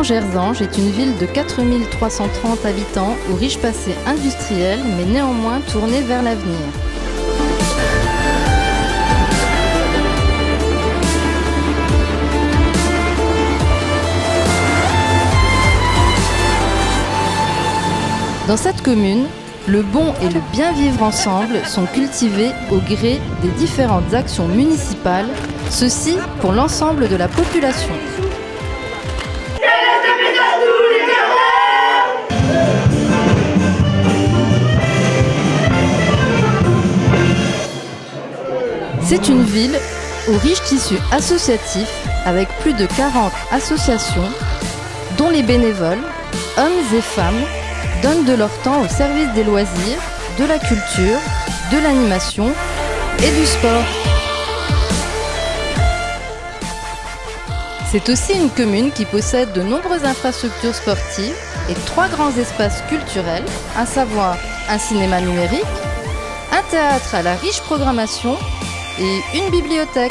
Sorémant-Gerzange est une ville de 4330 habitants au riche passé industriel, mais néanmoins tournée vers l'avenir. Dans cette commune, le bon et le bien vivre ensemble sont cultivés au gré des différentes actions municipales, ceci pour l'ensemble de la population. C'est une ville au riche tissu associatif avec plus de 40 associations dont les bénévoles, hommes et femmes, donnent de leur temps au service des loisirs, de la culture, de l'animation et du sport. C'est aussi une commune qui possède de nombreuses infrastructures sportives et 3 grands espaces culturels, à savoir un cinéma numérique, un théâtre à la riche programmation et une bibliothèque.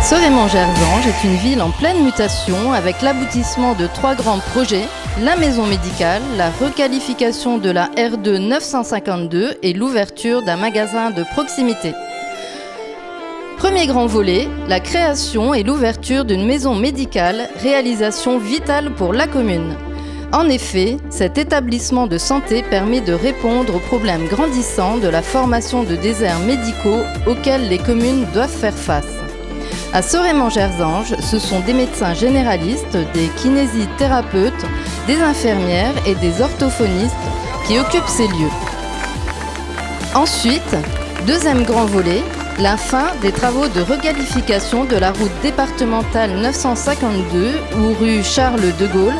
Sorémant-Gerzange est une ville en pleine mutation avec l'aboutissement de 3 grands projets, la maison médicale, la requalification de la R2 952 et l'ouverture d'un magasin de proximité. Premier grand volet, la création et l'ouverture d'une maison médicale, réalisation vitale pour la commune. En effet, cet établissement de santé permet de répondre aux problèmes grandissants de la formation de déserts médicaux auxquels les communes doivent faire face. À Sorémant-Gerzange, ce sont des médecins généralistes, des kinésithérapeutes, des infirmières et des orthophonistes qui occupent ces lieux. Ensuite, deuxième grand volet, la fin des travaux de requalification de la route départementale 952 ou rue Charles de Gaulle,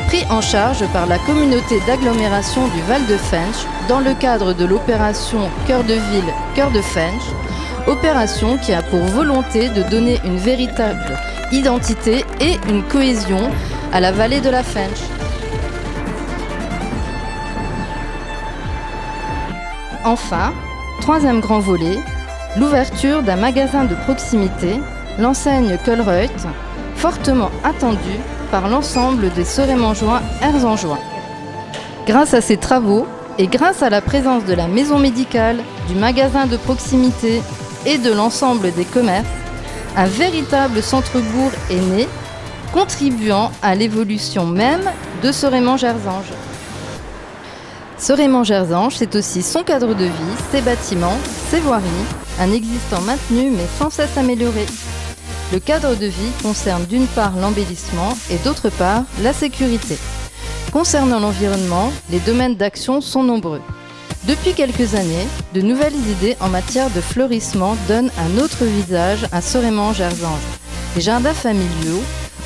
pris en charge par la communauté d'agglomération du Val-de-Fensch dans le cadre de l'opération Cœur de Ville, Cœur de Fensch, opération qui a pour volonté de donner une véritable identité et une cohésion à la vallée de la Fensch. Enfin, troisième grand volet, l'ouverture d'un magasin de proximité, l'enseigne Colruyt, fortement attendue par l'ensemble des Sorémangeois erzangeois. Grâce à ces travaux et grâce à la présence de la maison médicale, du magasin de proximité et de l'ensemble des commerces, un véritable centre-bourg est né, contribuant à l'évolution même de Sorémant-Gerzange. Sorémant-Gerzange, c'est aussi son cadre de vie, ses bâtiments, ses voiries, un existant maintenu mais sans cesse amélioré. Le cadre de vie concerne d'une part l'embellissement et d'autre part la sécurité. Concernant l'environnement, les domaines d'action sont nombreux. Depuis quelques années, de nouvelles idées en matière de fleurissement donnent un autre visage à Sorémant-Gerzange. Les jardins familiaux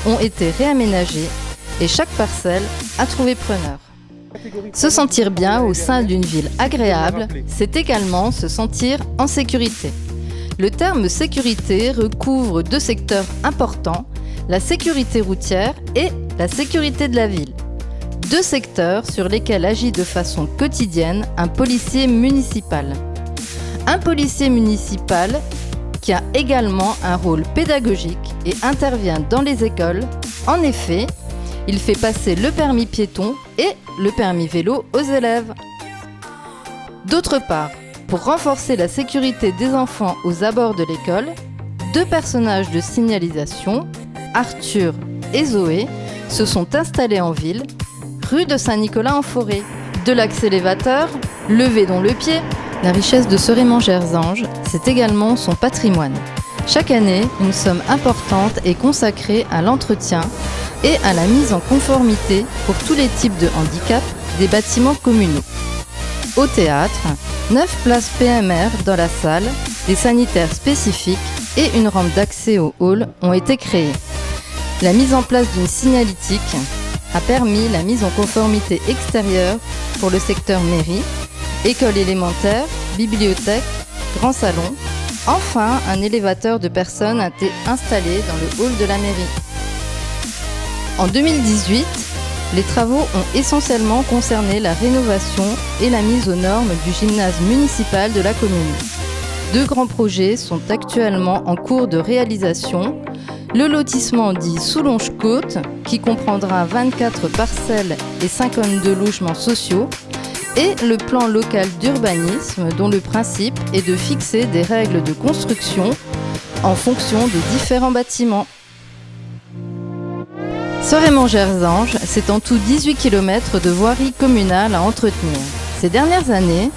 ont été réaménagés et chaque parcelle a trouvé preneur. Se sentir bien au sein d'une ville agréable, c'est également se sentir en sécurité. Le terme sécurité recouvre 2 secteurs importants, la sécurité routière et la sécurité de la ville. 2 secteurs sur lesquels agit de façon quotidienne un policier municipal. Un policier municipal qui a également un rôle pédagogique et intervient dans les écoles. En effet, il fait passer le permis piéton et le permis vélo aux élèves. D'autre part, pour renforcer la sécurité des enfants aux abords de l'école, 2 personnages de signalisation, Arthur et Zoé, se sont installés en ville, rue de Saint-Nicolas-en-Forêt. De l'accélérateur, levé dont le pied, la richesse de Sorémant-Gerzange, c'est également son patrimoine. Chaque année, une somme importante est consacrée à l'entretien et à la mise en conformité pour tous les types de handicap des bâtiments communaux. Au théâtre, 9 places PMR dans la salle, des sanitaires spécifiques et une rampe d'accès au hall ont été créées. La mise en place d'une signalétique a permis la mise en conformité extérieure pour le secteur mairie, école élémentaire, bibliothèque, grand salon. Enfin, un élévateur de personnes a été installé dans le hall de la mairie. En 2018, les travaux ont essentiellement concerné la rénovation et la mise aux normes du gymnase municipal de la commune. 2 grands projets sont actuellement en cours de réalisation. le lotissement dit Soulonge-Côte, qui comprendra 24 parcelles et 52 logements sociaux, et le plan local d'urbanisme, dont le principe est de fixer des règles de construction en fonction des différents bâtiments. Sorémont-Gerzange, c'est en tout 18 km de voirie communale à entretenir. Ces dernières années,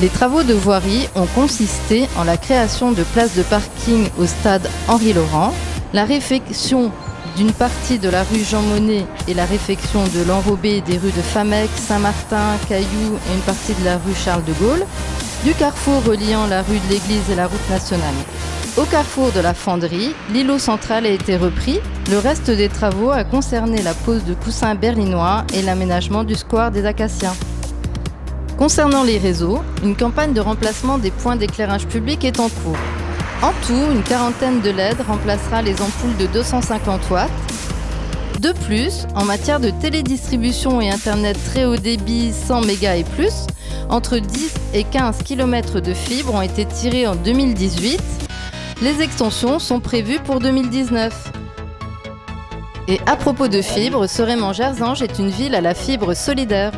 les travaux de voirie ont consisté en la création de places de parking au stade Henri-Laurent, la réfection d'une partie de la rue Jean Monnet et la réfection de l'enrobé des rues de Famec, Saint-Martin, Cailloux et une partie de la rue Charles de Gaulle, du carrefour reliant la rue de l'Église et la route nationale. Au carrefour de la Fonderie, l'îlot central a été repris. Le reste des travaux a concerné la pose de coussins berlinois et l'aménagement du square des Acaciens. Concernant les réseaux, une campagne de remplacement des points d'éclairage public est en cours. En tout, une quarantaine de LED remplacera les ampoules de 250 watts. De plus, en matière de télédistribution et Internet très haut débit 100 mégas et plus, entre 10 et 15 km de fibres ont été tirés en 2018. Les extensions sont prévues pour 2019. Et à propos de fibres, Sorémont-Gerzange est une ville à la fibre solidaire.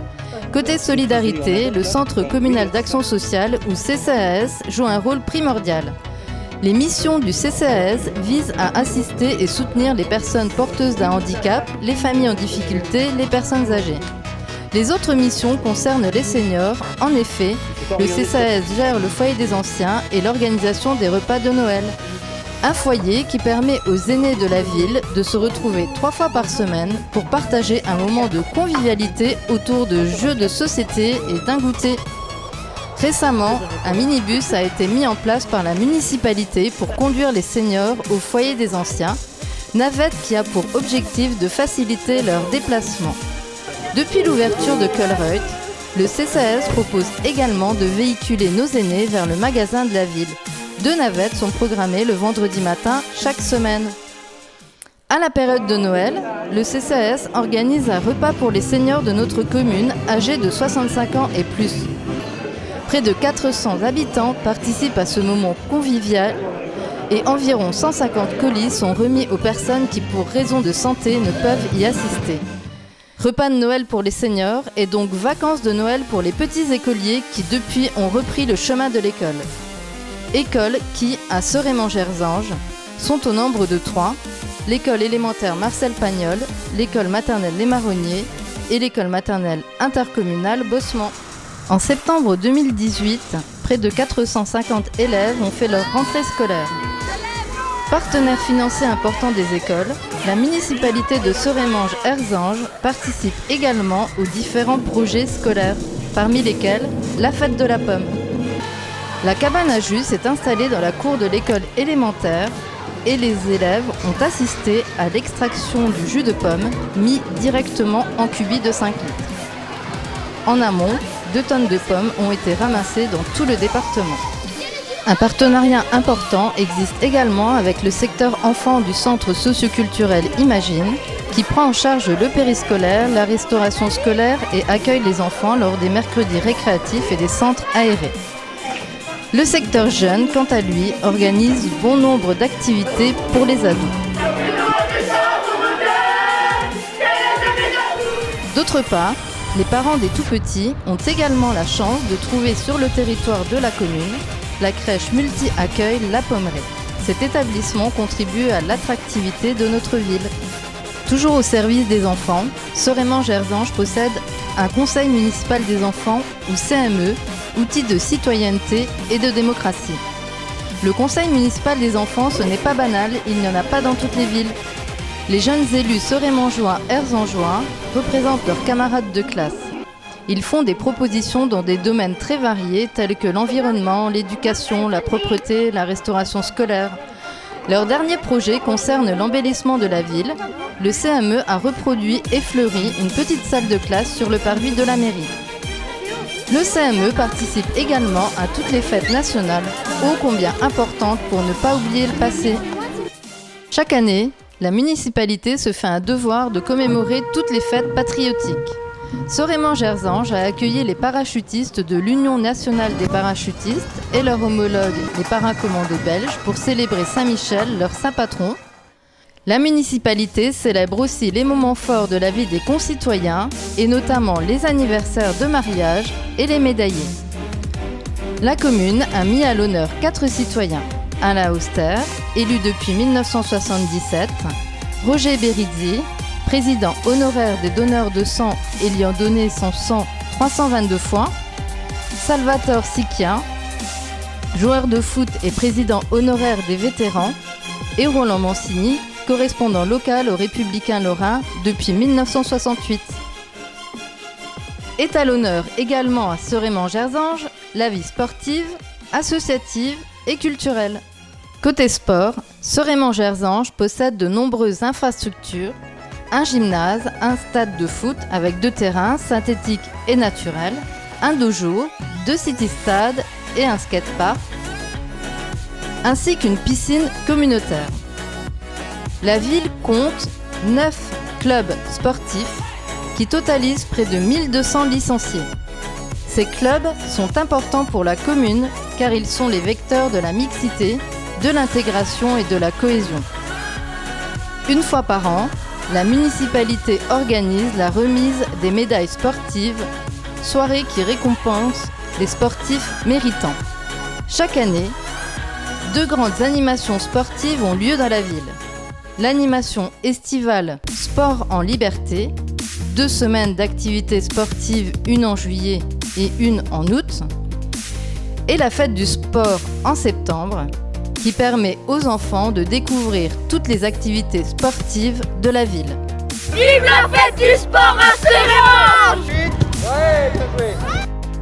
Côté solidarité, le Centre communal d'action sociale, ou CCAS, joue un rôle primordial. Les missions du CCAS visent à assister et soutenir les personnes porteuses d'un handicap, les familles en difficulté, les personnes âgées. Les autres missions concernent les seniors. En effet, le CCAS gère le foyer des anciens et l'organisation des repas de Noël. Un foyer qui permet aux aînés de la ville de se retrouver 3 fois par semaine pour partager un moment de convivialité autour de jeux de société et d'un goûter. Récemment, un minibus a été mis en place par la municipalité pour conduire les seniors au foyer des anciens, navette qui a pour objectif de faciliter leur déplacement. Depuis l'ouverture de Colruyt, le CCAS propose également de véhiculer nos aînés vers le magasin de la ville. 2 navettes sont programmées le vendredi matin chaque semaine. À la période de Noël, le CCAS organise un repas pour les seniors de notre commune âgés de 65 ans et plus. Près de 400 habitants participent à ce moment convivial et environ 150 colis sont remis aux personnes qui, pour raison de santé, ne peuvent y assister. Repas de Noël pour les seniors et donc vacances de Noël pour les petits écoliers qui depuis ont repris le chemin de l'école. Écoles qui, à Sorémont-Gerzange, sont au nombre de 3, l'école élémentaire Marcel Pagnol, l'école maternelle Les Marronniers et l'école maternelle intercommunale Bossement. En septembre 2018, près de 450 élèves ont fait leur rentrée scolaire. Partenaire financier important des écoles, la municipalité de Sorémont-Gerzange participe également aux différents projets scolaires, parmi lesquels la fête de la pomme. La cabane à jus s'est installée dans la cour de l'école élémentaire et les élèves ont assisté à l'extraction du jus de pomme mis directement en cubis de 5 litres. En amont, 2 tonnes de pommes ont été ramassées dans tout le département. Un partenariat important existe également avec le secteur enfants du centre socioculturel Imagine, qui prend en charge le périscolaire, la restauration scolaire et accueille les enfants lors des mercredis récréatifs et des centres aérés. Le secteur jeune, quant à lui, organise bon nombre d'activités pour les ados. D'autre part, les parents des tout-petits ont également la chance de trouver sur le territoire de la commune la crèche multi-accueil La Pommeraie. Cet établissement contribue à l'attractivité de notre ville. Toujours au service des enfants, Sorémont-Gerzange possède un conseil municipal des enfants, ou CME, outil de citoyenneté et de démocratie. Le conseil municipal des enfants, ce n'est pas banal, il n'y en a pas dans toutes les villes. Les jeunes élus sorémongeois, erzangeois représentent leurs camarades de classe. Ils font des propositions dans des domaines très variés tels que l'environnement, l'éducation, la propreté, la restauration scolaire. Leur dernier projet concerne l'embellissement de la ville. Le CME a reproduit et fleuri une petite salle de classe sur le parvis de la mairie. Le CME participe également à toutes les fêtes nationales, ô combien importantes pour ne pas oublier le passé. Chaque année, la municipalité se fait un devoir de commémorer toutes les fêtes patriotiques. Sorémont-Gerzange a accueilli les parachutistes de l'Union nationale des parachutistes et leurs homologues, les paracommandos belges, pour célébrer Saint-Michel, leur saint patron. La municipalité célèbre aussi les moments forts de la vie des concitoyens, et notamment les anniversaires de mariage et les médaillés. La commune a mis à l'honneur 4 citoyens. Alain Auster, élu depuis 1977, Roger Berizzi, président honoraire des donneurs de sang et lui ayant donné son sang 322 fois, Salvatore Sicchia, joueur de foot et président honoraire des vétérans, et Roland Mancini, correspondant local aux Républicains lorrains depuis 1968. Est à l'honneur également à Seréman-Gerzange la vie sportive, associative et culturelle. Côté sport, Seréman-Gerzange possède de nombreuses infrastructures, un gymnase, un stade de foot avec 2 terrains synthétiques et naturels, un dojo, 2 city-stades et un skatepark, ainsi qu'une piscine communautaire. La ville compte 9 clubs sportifs qui totalisent près de 1200 licenciés. Ces clubs sont importants pour la commune car ils sont les vecteurs de la mixité, de l'intégration et de la cohésion. Une fois par an, la municipalité organise la remise des médailles sportives, soirée qui récompense les sportifs méritants. Chaque année, 2 grandes animations sportives ont lieu dans la ville. L'animation estivale Sport en Liberté, 2 semaines d'activités sportives, une en juillet et une en août, et la fête du sport en septembre, qui permet aux enfants de découvrir toutes les activités sportives de la ville. Vive la fête du sport à Seréman!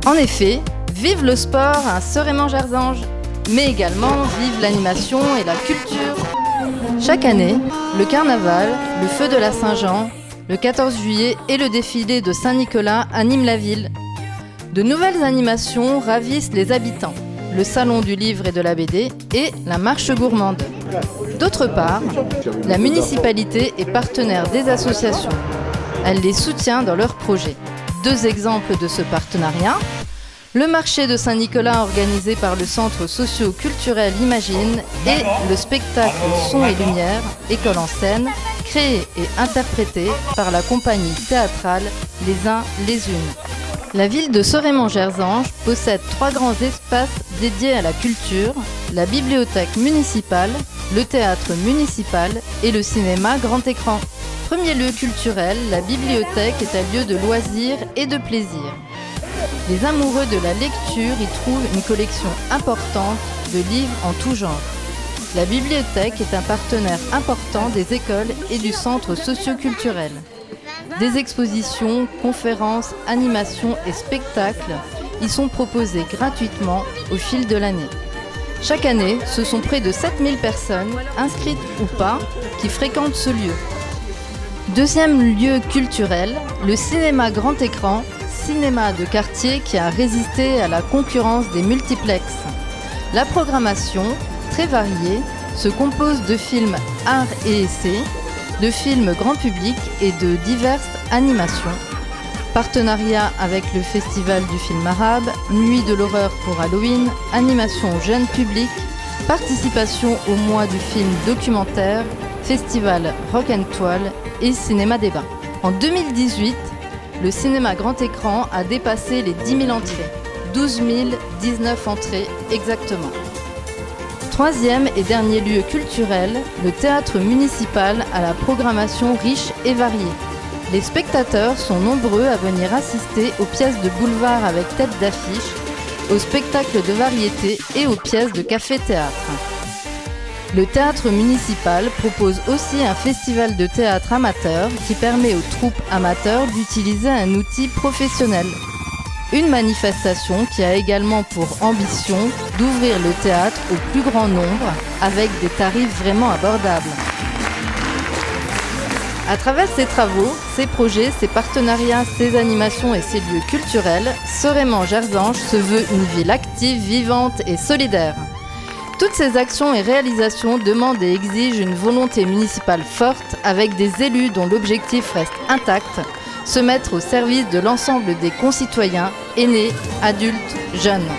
En effet, vive le sport à Seréman-Gerzange, mais également vive l'animation et la culture. Chaque année, le carnaval, le feu de la Saint-Jean, le 14 juillet et le défilé de Saint-Nicolas animent la ville. De nouvelles animations ravissent les habitants, le salon du livre et de la BD et la marche gourmande. D'autre part, la municipalité est partenaire des associations. Elle les soutient dans leurs projets. 2 exemples de ce partenariat: le marché de Saint-Nicolas organisé par le centre socio-culturel Imagine et le spectacle Son et Lumière, école en scène, créé et interprété par la compagnie théâtrale Les Uns les Unes. La ville de Seréman-Gerzange possède 3 grands espaces dédiés à la culture, la bibliothèque municipale, le théâtre municipal et le cinéma grand écran. Premier lieu culturel, la bibliothèque est un lieu de loisirs et de plaisir. Les amoureux de la lecture y trouvent une collection importante de livres en tout genre. La bibliothèque est un partenaire important des écoles et du centre socio-culturel. Des expositions, conférences, animations et spectacles y sont proposés gratuitement au fil de l'année. Chaque année, ce sont près de 7000 personnes, inscrites ou pas, qui fréquentent ce lieu. Deuxième lieu culturel, le cinéma grand écran, cinéma de quartier qui a résisté à la concurrence des multiplexes. La programmation, très variée, se compose de films art et essais, de films grand public et de diverses animations. Partenariat avec le Festival du film arabe, Nuit de l'horreur pour Halloween, animation jeune public, participation au mois du film documentaire, Festival Rock and Toile et Cinéma Débat. En 2018, le cinéma grand écran a dépassé les 10 000 entrées, 12 019 entrées exactement. Troisième et dernier lieu culturel, le théâtre municipal a la programmation riche et variée. Les spectateurs sont nombreux à venir assister aux pièces de boulevard avec tête d'affiche, aux spectacles de variété et aux pièces de café-théâtre. Le théâtre municipal propose aussi un festival de théâtre amateur qui permet aux troupes amateurs d'utiliser un outil professionnel. Une manifestation qui a également pour ambition d'ouvrir le théâtre au plus grand nombre avec des tarifs vraiment abordables. À travers ces travaux, ces projets, ces partenariats, ces animations et ces lieux culturels, Seréman-Gerzange se veut une ville active, vivante et solidaire. Toutes ces actions et réalisations demandent et exigent une volonté municipale forte avec des élus dont l'objectif reste intact, se mettre au service de l'ensemble des concitoyens, aînés, adultes, jeunes,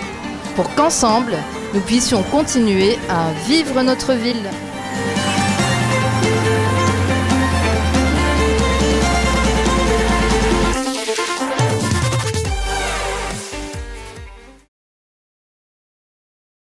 pour qu'ensemble, nous puissions continuer à vivre notre ville.